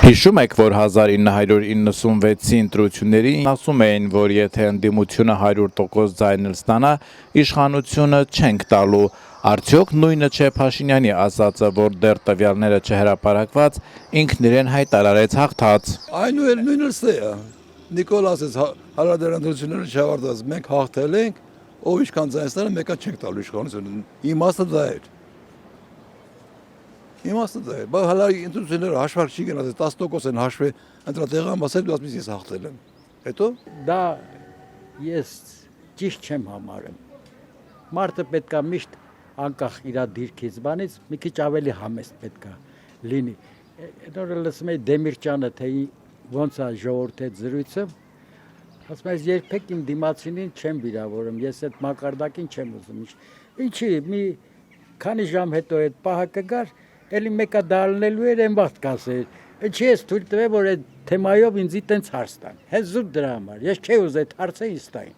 Հիշում եք, որ 1996-ի ընտրություններին ասում էին, որ եթե ընդդիմությունը 100% ձայնել ստանա, իշխանությունը չենք տալու։ Արդյոք նույնը չէ Փաշինյանի ասածը, որ դեռ տվյալները չհրապարակված, ինքն իրեն հայտարարեց հաղթած։ Նույնը է։ Նիկոլ ասեց հարադար ընտրությունները չավարտված, մենք հաղթել ենք, ով ինչքան ձայն ստանա, մեկը չենք տալու իշխանությունը։ Իմաստը դա էր։ Իմաստը դա է, բայց հալա ընտրությունները հաշվարկ չի գնաց, 10% են հաշվի ընտրատեղան մասել, դու ասես ես հաղթել եմ։ Հետո դա ես ճիշտ չեմ համարում։ Մարդը պետքա միշտ անկախ իր դիրքից բանից մի քիչ ավելի համեստ պետքա լինի։ Նորը լսում եի Դեմիրճյանը, թե ոնց է ժողովրդի հետ զրույցը, ասում ես երբեք իմ դիմացինին չեմ վիրավորում, ես այդ մակարդակին չեմ ուզում։ Ինչի՞ մի քանի ժամ հետո այդ պահը կգար, էլի մեկը դառնելու էր այն վաղ կասեր։ Ինչի՞ ես թույլ տվել, որ այդ թեմայով ինձ տենց հարց տան։ Հենց զուտ դրա համար։ Ես չէի ուզել այդ հարցը ինձ տային,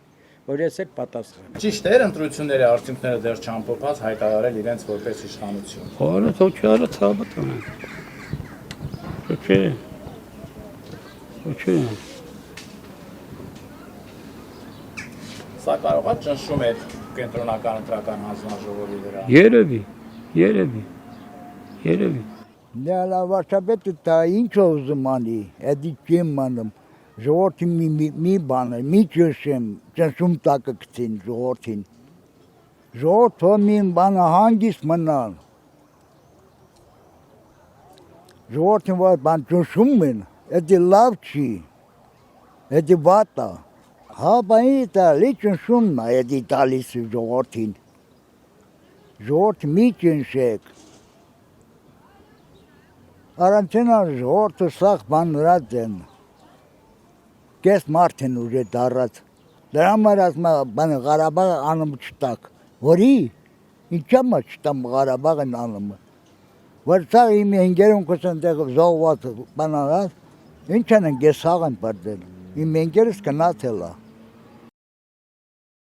որ ես էլ պատասխանեմ։ Ճիշտ էր, ընտրությունների արդյունքները դեռ չամփոփած հայտարարել իրենց որպես իշխանություն։ Հորա թոքյալը ցավտան։ Չէ։ Չէ։ Սա կարող է ճնշում է կենտրոնական ընտրական հանձնաժողովի վրա։ Երևի։ Նյալա վարչապետը դա ինչ ուզում անի, էդի չեմ անում, ժողովրդին մի բան է, մի ճնշում տակը գցին ժողովրդին, ժողովրդը մի բանը հանգիստ մնալ, ժողովրդին որ բան ճնշում են, էդի լավ չի, էդի վատ է, հա բանի տալի ճնշումն է էդի տալիս ժողովրդին, ժողովրդ մի ճնշեք, Արանցենա ժողովրդը սաղ բանրած են, կես մարդ են ուժե դարած, դրա համար ասում Ղարաբաղը անում չտակ, որի, ինչա մա չտամ Ղարաբաղն անում, որ սա իմ ենգերում կսնդեղ զողված բանարած, ինչ են են գես սաղ են պրդել, իմ ենգերս կնացել է։